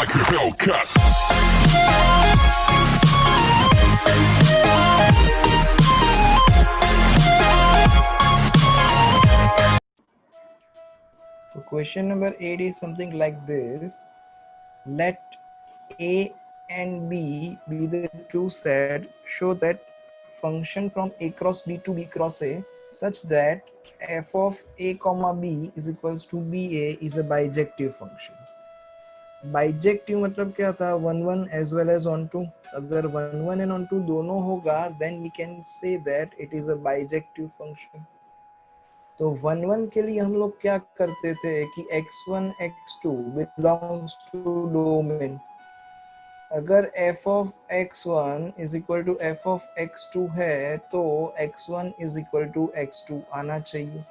like a Hellcat. So question number 8 is something like this. Let A and B be the two sets. Show that function from A cross B to B cross A such that f of A comma B is equals to BA is a bijective function. Bijective मतलब क्या था, 1 1 as well as on 2. अगर 1 1 and on 2 दोनों होगा then we can say that it is a bijective function. तो 1 1 के लिए हम लोग क्या करते थे कि x1 x2 belongs to domain. अगर f of x1 is equal to f of x2 है तो x1 is equal to x2 आना चाहिए,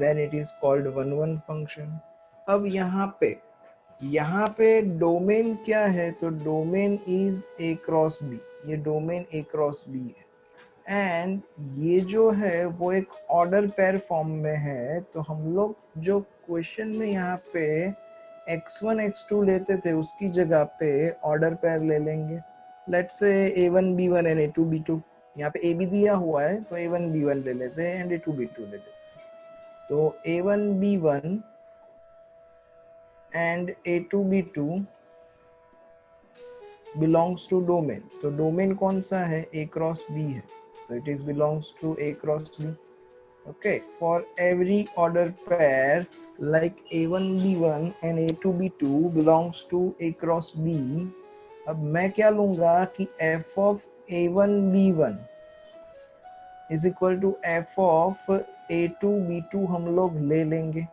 then it is called 1 1 function. अब यहाँ पे डोमेन क्या है, तो domain is a cross b. ये डोमेन a क्रॉस b है एंड ये जो है वो एक ऑर्डर पेयर फॉर्म में है. तो हम लोग जो क्वेश्चन में यहाँ पे x1 x2 लेते थे उसकी जगह पे ऑर्डर पेयर ले लेंगे. Let's say a1 b1 and a2 b2. यहाँ पे ab दिया हुआ है तो a1 b1 ले लेते हैं एंड a2 b2 ले लेते हैं. तो a1 b1 and a2 b2 belongs to domain. तो डोमेन कौन सा है, a cross b है, so it is belongs to a cross b. Okay, for every order pair like a1 b1 and a2 b2 belongs to a cross b. अब मैं क्या लूंगा कि f of a1 b1 is equal to f of a2 b2 हम लोग ले लेंगे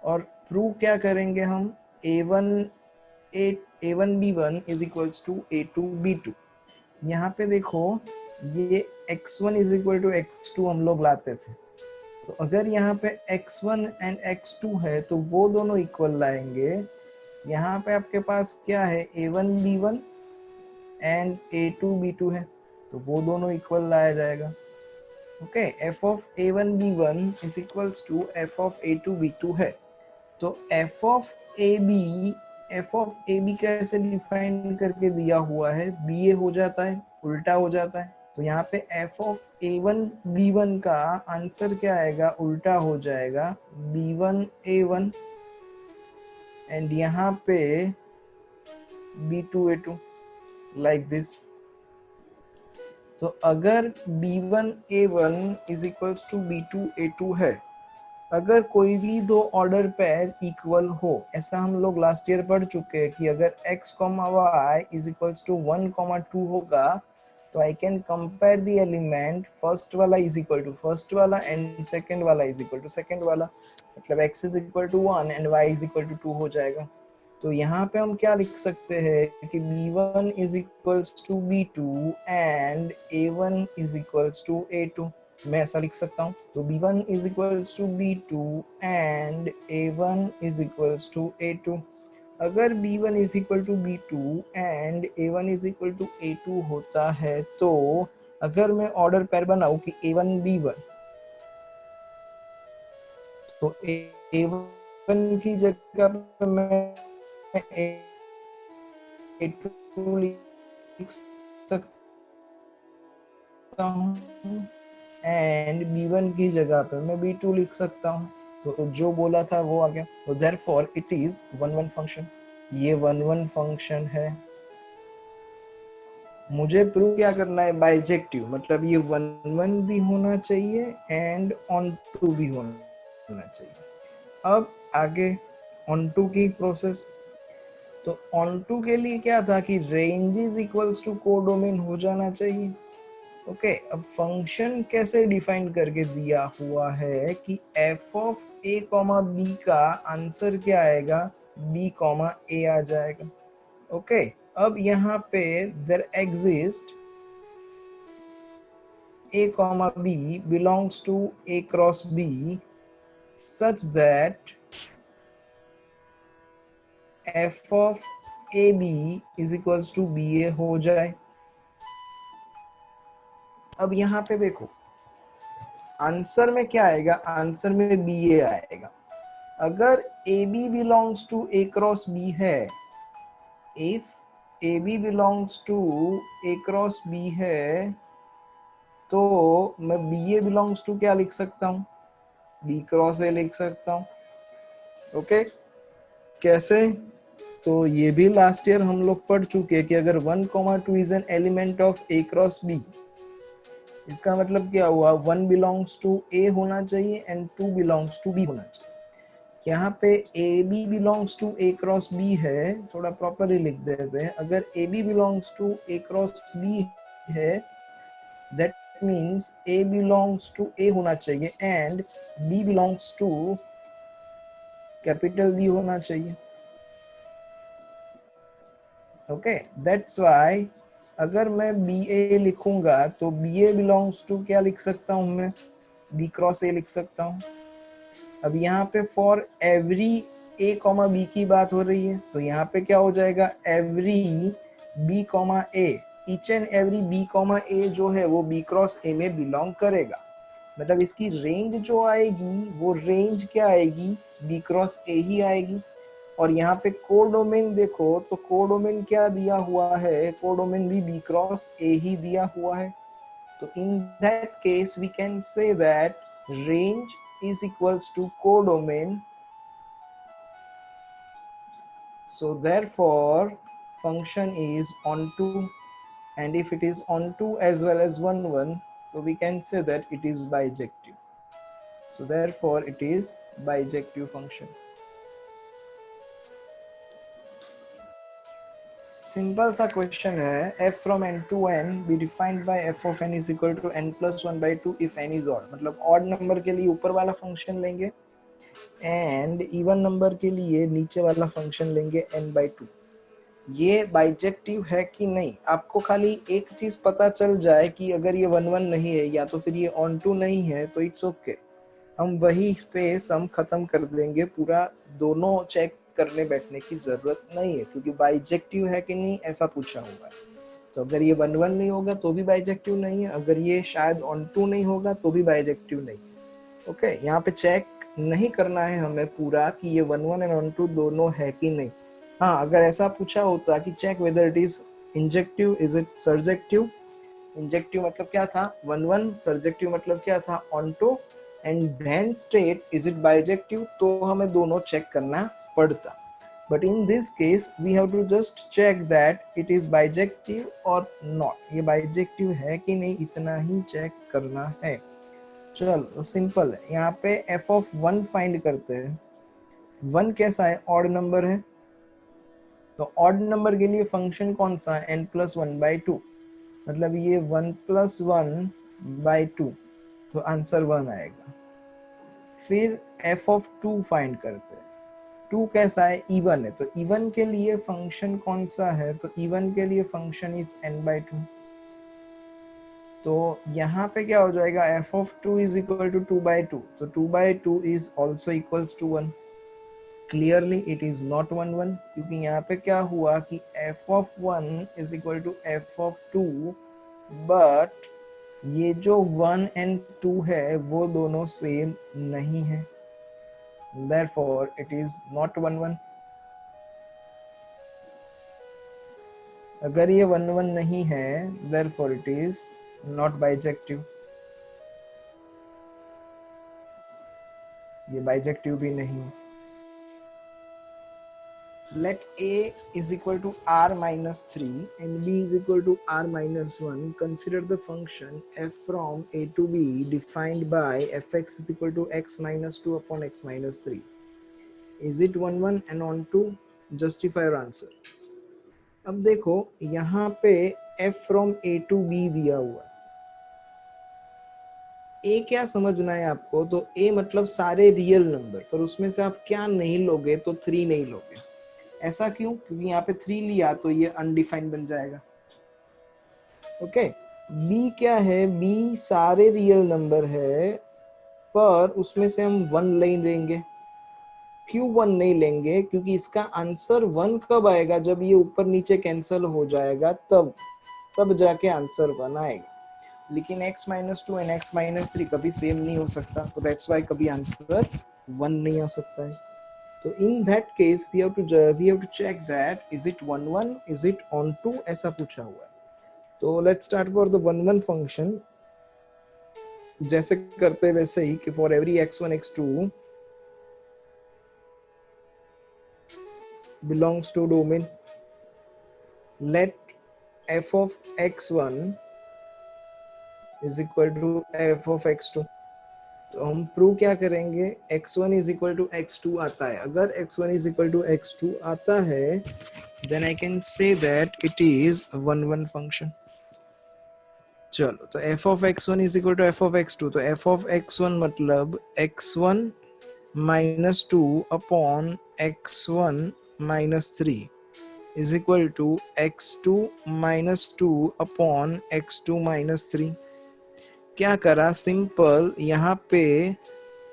और प्रूव क्या करेंगे हम, a1 b1 is equals to a2 b2. यहाँ पे देखो ये x1 is equal to x2 हम लोग लाते थे, तो अगर यहाँ पे x1 and x2 है तो वो दोनों इक्वल लाएंगे. यहाँ पे आपके पास क्या है, a1 b1 and a2 b2 है तो वो दोनों इक्वल लाया जाएगा. Okay, f of a1 b1 is equals to f of a2 b2 है. तो f of ab कैसे डिफाइन करके दिया हुआ है, ba हो जाता है, उल्टा हो जाता है. तो यहाँ पे f of a1 b1 का आंसर क्या आएगा, उल्टा हो जाएगा b1 a1 एंड यहाँ पे b2 a2 लाइक दिस. तो अगर b1 a1 is equals to b2 a2 है, अगर कोई भी दो ऑर्डर पेयर इक्वल हो, ऐसा हम लोग लास्ट ईयर पढ़ चुके हैं कि अगर x, y is equals to 1, 2 होगा तो I can compare the element, first वाला इज इक्वल टू फर्स्ट वाला एंड सेकंड वाला इज इक्वल टू सेकंड वाला. मतलब x is equal to 1 and y is equal to 2 हो जाएगा. तो यहाँ पे हम क्या लिख सकते हैं कि b1 is equals to b2 and a1 is equals to a2. मैं ऐसा लिख सकता हूँ. तो b1 is equals to b2 and a1 is equals to a2. अगर b1 is equal to b2 and a1 is equal to a2 होता है, तो अगर मैं ऑर्डर पेयर बनाऊं कि a1 b1, तो a1 की जगह पे मैं a2 लिख सकता हूँ एंड b1 की जगह पे मैं b2 लिख सकता हूँ. तो जो बोला था वो आ गया. तो therefore it is 1 1 फंक्शन. ये 1 1 फंक्शन है. मुझे प्रूव क्या करना है, बाइजेक्टिव, मतलब ये 1 1 भी होना चाहिए एंड ऑन टू भी होना चाहिए. अब आगे ऑन टू की प्रोसेस. तो ऑन टू के लिए क्या था कि range is equals to codomain हो जाना चाहिए. ओके, अब फंक्शन कैसे डिफाइन करके दिया हुआ है कि f of a, b का आंसर क्या आएगा, b, a आ जाएगा. ओके, अब यहाँ पे there exist a, b belongs to a cross b such that f of ab is equals to ba हो जाए. अब यहाँ पे देखो आंसर में क्या आएगा, आंसर में बी ए आएगा. अगर A B belongs to A cross B है if A B belongs to A cross B है तो मैं बी ए बिलोंग्स टू क्या लिख सकता हूँ, बी क्रॉस ए लिख सकता हूँ। ओके कैसे, तो ये भी लास्ट ईयर हम लोग पढ़ चुके हैं कि अगर 1,2 is an element of A cross B, इसका मतलब क्या हुआ, 1 बिलोंग्स टू ए होना चाहिए एंड 2 बिलोंग्स टू बी होना चाहिए। यहाँ पे A B belongs to A cross B है, थोड़ा प्रॉपरली लिख देते हैं, अगर A B belongs to A cross B है that means A belongs to A होना चाहिए and B belongs to capital B होना चाहिए। ओके दैट्स वाई अगर मैं बी ए लिखूंगा तो बी ए बिलोंग्स टू क्या लिख सकता हूं मैं, बी क्रॉस ए लिख सकता हूं। अब यहाँ पे for every A comma B की बात हो रही है, तो यहाँ पे क्या हो जाएगा, every B comma A, each and every B comma A जो है वो बी क्रॉस ए में बिलोंग करेगा। मतलब इसकी रेंज जो आएगी वो रेंज क्या आएगी, बी क्रॉस ए ही आएगी। और यहाँ पे कोडोमेन देखो तो कोडोमेन क्या दिया हुआ है, कोडोमेन भी बी क्रॉस ए ही दिया हुआ है। तो in that case we can say that range is equals to codomain, so therefore function is onto, and if it is onto as well as 1 1, so we can say that it is bijective, so therefore it is bijective function। Simple सा question है, f from n to n be defined by f of n is equal to n plus 1 by 2 if n is odd। मतलब odd number के लिए ऊपर वाला function लेंगे and even number के लिए नीचे वाला फंक्शन लेंगे n by 2। ये बाइजेक्टिव है कि नहीं, आपको खाली एक चीज पता चल जाए कि अगर ये 1 1 नहीं है या तो फिर ये ऑन टू नहीं है तो इट्स ओके, हम वही स्पेस हम खत्म कर देंगे, पूरा दोनों चेक करने बैठने की जरूरत नहीं है क्योंकि बाइजेक्टिव है कि नहीं ऐसा पूछा हुआ है। तो अगर ये 1 1 नहीं होगा तो भी बाइजेक्टिव नहीं है, अगर ये शायद ऑन टू नहीं होगा तो भी बाइजेक्टिव नहीं है। ओके यहाँ पे चेक नहीं करना है हमें पूरा कि ये 1 1 एंड ऑन टू दोनों है कि नहीं। हाँ अगर ऐसा पूछा होता कि check whether it is injective, is it surjective, injective मतलब क्या था 1 1, सर्जेक्टिव मतलब क्या था onto, and then state is it bijective, तो हमें दोनों चेक करना पड़ता। But in this case we have to just check that it is bijective और नॉट, ये बाइजेक्टिव है कि नहीं इतना ही चेक करना है। चलो सिंपल है, यहाँ पे f of 1 फाइंड करते हैं। 1 कैसा है, ऑड नंबर है, तो ऑड नंबर के लिए फंक्शन कौन सा है, n plus 1 by 2, मतलब ये 1 plus 1 by 2, तो आंसर 1 आएगा। फिर f of 2 फाइंड करते हैं, 2 कैसा है, इवन है, तो इवन के लिए फंक्शन कौन सा है, तो इवन के लिए फंक्शन इज n by 2। तो यहाँ पे क्या हो जाएगा, f of 2 is equal to 2 by 2, तो 2 by 2 is also equals to 1। Clearly it is not 1 1 क्योंकि यहाँ पे क्या हुआ कि f of 1 is equal to f of 2, but ये जो 1 and 2 है वो दोनों सेम नहीं है, therefore it is not 1 1। अगर ये 1 1 नहीं है therefore it is not bijective, ये बाइजेक्टिव भी नहीं है। Let a is equal to r minus 3 and b is equal to r minus 1. Consider the function f from a to b defined by fx is equal to x minus 2 upon x minus 3. Is it 1 1 and on to justify your answer। अब देखो यहाँ पे f from a to b दिया हुआ, a क्या समझना है आपको, तो a मतलब सारे रियल नंबर, पर उसमें से आप क्या नहीं लोगे, तो 3 नहीं लोगे। ऐसा क्यों, क्योंकि यहाँ पे 3 लिया तो ये अनडिफाइंड बन जाएगा। ओके b क्या है, b सारे रियल नंबर है पर उसमें से हम 1 नहीं लेंगे। क्यों 1 नहीं लेंगे, क्योंकि इसका आंसर 1 कब आएगा, जब ये ऊपर नीचे कैंसिल हो जाएगा तब जाके आंसर 1 आएगा। लेकिन x minus 2 and x minus 3 कभी सेम नहीं हो सकता, तो दैट्स वाई कभी आंसर 1 नहीं आ सकता है। तो in that case we have to check that is it 1 1 is it onto, ऐसा पूछा हुआ है। तो let's start for the 1 1 function. जैसे करते वैसे ही कि for every x1 x2 belongs to domain, let f of x1 is equal to f of x2। तो हम प्रूव क्या करेंगे, x1 is equal to x2 आता है। अगर x1 is equal to x2 आता है then I can say that it is 1 1 function। चलो, तो f of x1 is equal to f of x2, तो f of x1 मतलब x1 minus 2 upon x1 minus 3 is equal to x2 minus 2 upon x2 minus 3। क्या करा, simple, यहाँ पे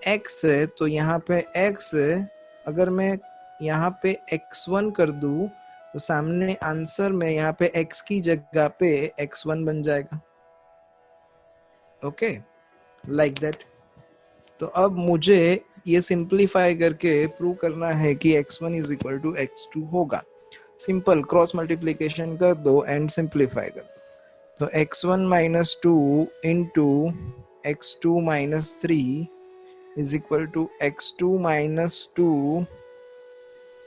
x है तो यहाँ पे x है। अगर मैं यहाँ पे x1 कर दूँ तो सामने आंसर में यहाँ पे x की जगह पे x1 बन जाएगा। Okay, like that. तो अब मुझे ये सिंप्लीफाई करके प्रूव करना है कि x1 is equal to x2 होगा। सिंपल क्रॉस मल्टीप्लीकेशन कर दो एंड सिंप्लीफाई कर दो। तो x1 minus 2 into x2 minus 3 is equal to x2 minus 2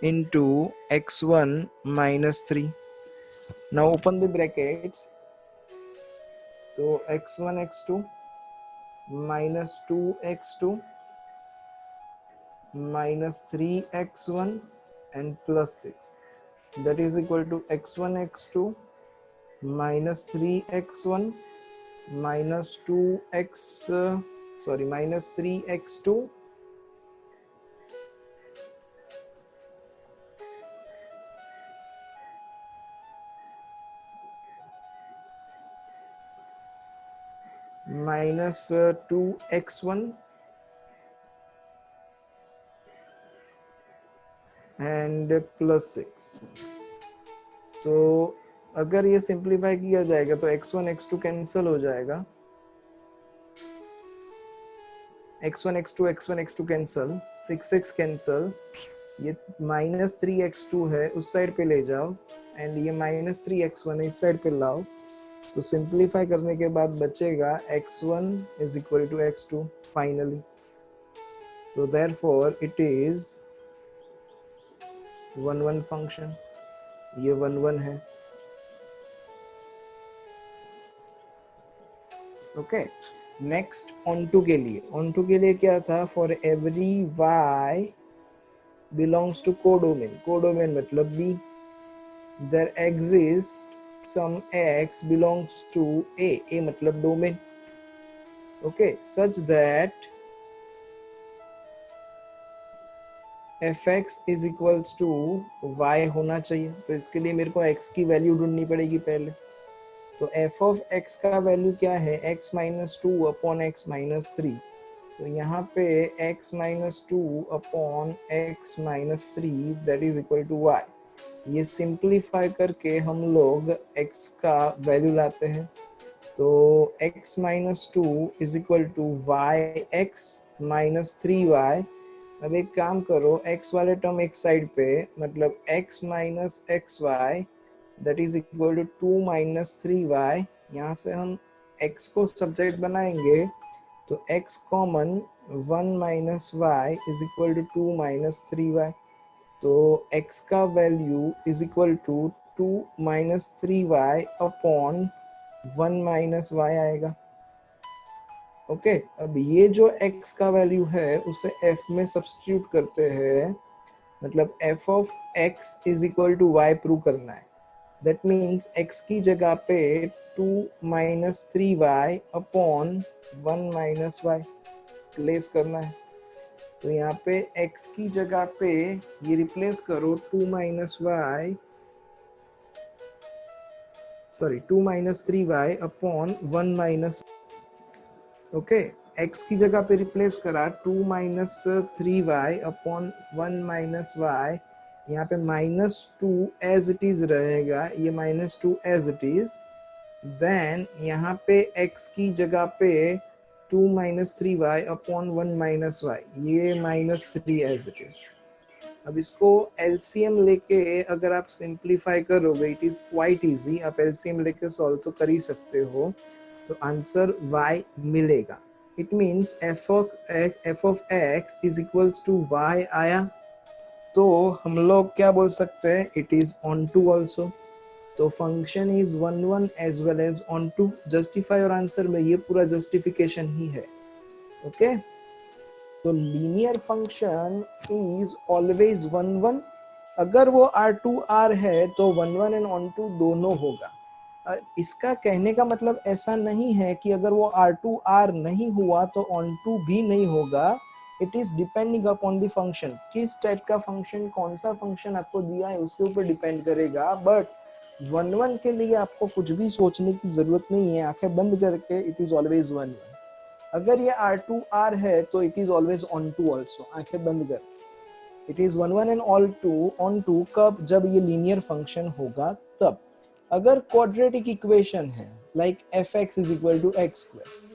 into x1 minus 3। Now open the brackets। तो x1 x2 minus 2x2 minus 3x1 and plus 6, that is equal to x1 x2 minus 3x1 minus minus 3x2 minus 2x1 and plus 6। तो अगर ये simplify किया जाएगा तो x1 x2 cancel हो जाएगा, x1 x2 cancel, 6 cancel, ये minus 3x2 है उस साइड पे ले जाओ एंड ये माइनस 3x1 इस साइड पे लाओ। तो सिंप्लीफाई करने के बाद बचेगा x1 is equal to x2 finally. तो देयरफॉर इट इज 1 1 फंक्शन, ये 1 1 है। ओके, नेक्स्ट ऑनटू के लिए, ऑनटू के लिए क्या था, for every y belongs to codomain, codomain मतलब b, there exists some x belongs to a मतलब domain. Okay, such that fx is equals to y होना चाहिए। तो इसके लिए मेरे को x की वैल्यू ढूंढनी पड़ेगी पहले। तो f of x का वैल्यू क्या है, x minus 2 upon x minus 3। तो यहाँ पे x minus 2 upon x minus 3 that is equal to y। ये सिंप्लीफाई करके हम लोग x का वैल्यू लाते हैं। तो x minus 2 is equal to y x minus 3y। अब एक काम करो, x वाले टर्म एक साइड पे, मतलब x minus x y that is equal to 2 minus 3y। यहाँ से हम x को सब्जेक्ट बनाएंगे तो x common 1 minus y is equal to 2 minus 3y। तो x का value is equal to 2 minus 3y upon 1 minus y आएगा। Okay, अब ये जो x का वैल्यू है उसे f में सब्स्टिट्यूट करते हैं, मतलब f of x is equal to y prove करना है। दैट मीन्स x की जगह पे 2 minus 3y upon 1 minus y place करना है। तो यहाँ पे x की जगह पे ये रिप्लेस करो 2 minus y, sorry 2 minus 3y upon 1 minus. Okay, x की जगह पे रिप्लेस करा 2 minus 3y upon 1 minus Y. यहाँ पे -2 एज इट इज रहेगा, ये -2 एज इट इज। देन यहाँ पे x की जगह पे 2 minus 3y upon 1 minus Y, ये -3 एज इट इज। अब इसको एलसीएम लेके अगर आप सिंप्लीफाई करोगे, इट इज क्वाइट इजी, आप एलसीएम लेके सॉल्व तो कर ही सकते हो, तो आंसर y मिलेगा। It means f of x is equals to y आया, तो हम लोग क्या बोल सकते हैं, it is onto also. तो function is 1 1 as well as onto. Justify और आंसर में ये पूरा जस्टिफिकेशन ही है। ओके, तो लीनियर फंक्शन इज ऑलवेज 1 1। अगर वो R2R है तो 1 1 एंड ऑन टू दोनों होगा। इसका कहने का मतलब ऐसा नहीं है कि अगर वो R2R नहीं हुआ तो ऑन टू भी नहीं होगा। It is depending upon the function, किस टाइप का फंक्शन, कौन सा फंक्शन आपको दिया है उसके ऊपर डिपेंड करेगा। बट 1 1 के लिए आपको कुछ भी सोचने की जरूरत नहीं है, आंखें बंद करके इट इज ऑलवेज 1 1। अगर ये R2R है तो it is always onto also, आंखें बंद कर। It is 1 1 and also onto कब, जब ये लीनियर फंक्शन होगा तब। अगर क्वाड्रेटिक इक्वेशन है like fx is equal to x square,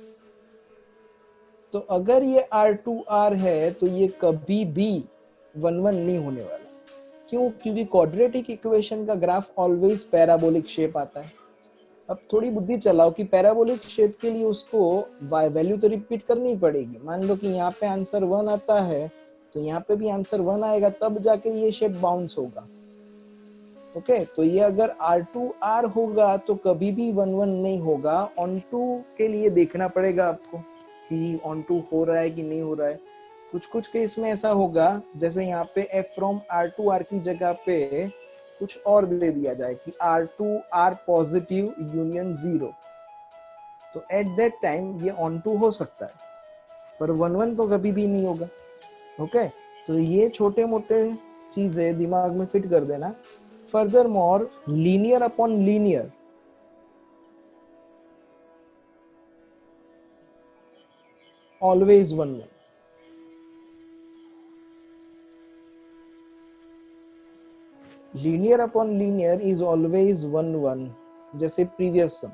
तो अगर ये R2R है तो ये कभी भी 1 1 नहीं होने वाला। क्यों? क्योंकि क्वाड्रेटिक इक्वेशन का ग्राफ ऑलवेज पैराबोलिक शेप आता है। अब थोड़ी बुद्धि चलाओ कि पैराबोलिक शेप के लिए उसको वैल्यू तो रिपीट करनी पड़ेगी। मान लो कि यहाँ पे आंसर 1 आता है तो यहाँ पे भी आंसर 1 आएगा, तब जाके ये शेप बाउंस होगा। ओके, तो ये अगर R2R होगा तो कभी भी 1 1 नहीं होगा। ऑन टू के लिए देखना पड़ेगा आपको कि ऑन टू हो रहा है कि नहीं हो रहा है। कुछ कुछ केस में ऐसा होगा, जैसे यहाँ पे f फ्रॉम R2R की जगह पे कुछ और दे दिया जाए कि R2R पॉजिटिव यूनियन 0, तो एट दैट टाइम ये ऑन टू हो सकता है, पर 1 1 तो कभी भी नहीं होगा। ओके, तो ये छोटे मोटे चीजें दिमाग में फिट कर देना। Further more, linear upon linear always 1 1। Linear upon linear is always 1 1। जैसे प्रीवियस सम,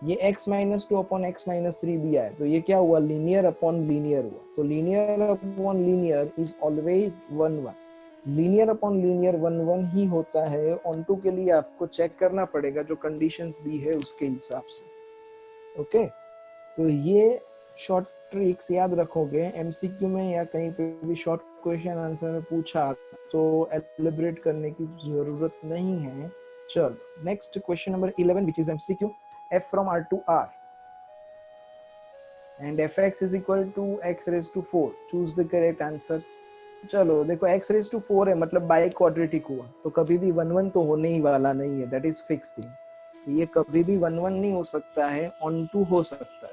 ये x minus 2 upon x minus 3 दिया है, तो ये क्या हुआ, लीनियर अपॉन लीनियर हुआ। तो linear upon linear is always 1 1। Linear upon linear 1 1 ही होता है। ऑन टू के लिए आपको चेक करना पड़ेगा जो कंडीशंस दी है उसके हिसाब से। ओके, तो ये शॉर्ट ट्रिक्स याद रखोगे, एमसीक्यू में या कहीं पे भी शॉर्ट क्वेश्चन आंसर में पूछा तो एलिब्रेट करने की जरूरत नहीं है। चलो next question number 11 which is MCQ. f from R to R and fx is equal to x raised to 4, choose the correct answer। चलो देखो, x raised to 4 है मतलब बाई क्वाड्रेटिक हुआ, तो कभी भी 1 1 तो होने ही वाला नहीं है, दैट इज फिक्स थिंग। ये कभी भी 1 1 नहीं हो सकता है, ऑन टू हो सकता है।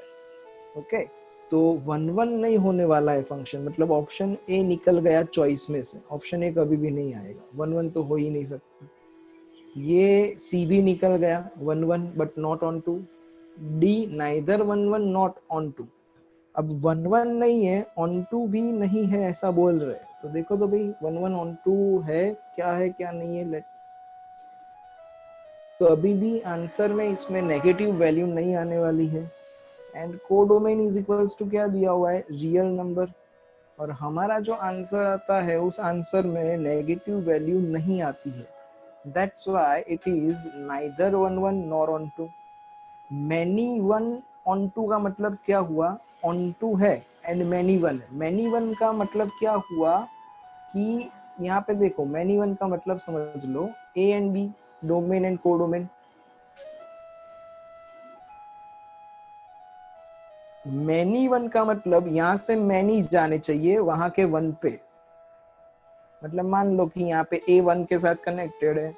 ओके, तो 1 1 नहीं होने वाला है फंक्शन, मतलब ऑप्शन ए निकल गया चॉइस में से, ऑप्शन ए कभी भी नहीं आएगा, 1 1 तो हो ही नहीं सकता। ये सी भी निकल गया 1 1 but not onto. D neither 1 1 not onto. अब 1 1 नहीं है, ऑन टू भी नहीं है ऐसा बोल रहे, तो देखो तो भाई 1 1 ऑन टू है क्या नहीं है। लेट, तो अभी भी आंसर में इसमें नेगेटिव वैल्यू नहीं आने वाली है। And codomain is equals to क्या दिया हुआ है, रियल नंबर। और हमारा जो आंसर आता है उस आंसर में नेगेटिव वैल्यू नहीं आती है। That's why it is neither 1 1 nor onto. Many 1 onto का मतलब क्या हुआ, ऑन टू है एंड मैनी 1 है। मैनी 1 का मतलब क्या हुआ कि यहाँ पे देखो, मैनी 1 का मतलब समझ लो A and B, domain and codomain. Many 1 का मतलब यहाँ से मैनी जाने चाहिए वहां के 1 पे। मतलब मान लो कि यहाँ पे ए 1 के साथ कनेक्टेड है,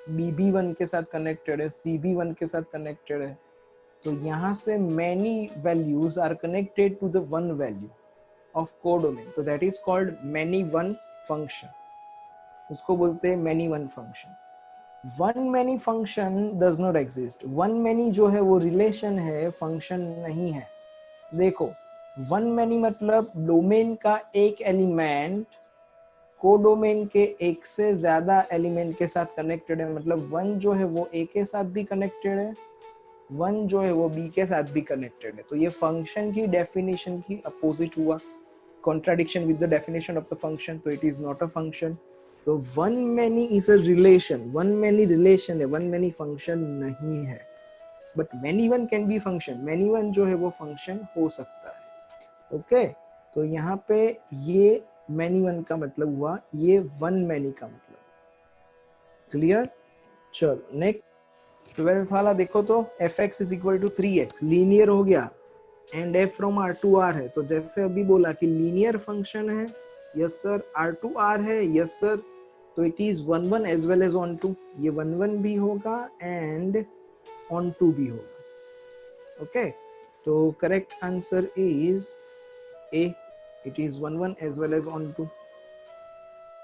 बी भी 1 के साथ कनेक्टेड है, सी भी 1 के साथ कनेक्टेड है, तो यहाँ से many values are connected to the one value of codomain, तो that is called many one function। उसको बोलते हैं many one function। one many function does not exist। one many जो है वो relation है, function नहीं है। देखो, one many मतलब डोमेन का एक एलिमेंट कोडोमेन के एक से ज्यादा एलिमेंट के साथ कनेक्टेड है। मतलब वन जो है वो ए के साथ भी कनेक्टेड है, वन जो है वो बी के साथ भी कनेक्टेड है। तो ये फंक्शन की डेफिनेशन की अपोजिट हुआ। contradiction with the definition of the function, so it is not a function. तो one many is a relation, one many relation है, वन मैनी फंक्शन नहीं है. But many one can be function, many one जो है वो function हो सकता है. ओके तो यहाँ पे ये मैनी वन का मतलब हुआ, ये वन मैनी का मतलब. क्लियर. चलो नेक्स्ट 12th वाला देखो तो fx is equal to 3x linear हो गया and f from r to r है. तो जैसे अभी बोला कि लीनियर फंक्शन है, yes sir. r to r है, यस सर. तो it is 1 1 as well as onto. ये 1 1 भी होगा एंड ऑन टू भी होगा. ओके तो correct answer is A, it is 1 1 as well as on to.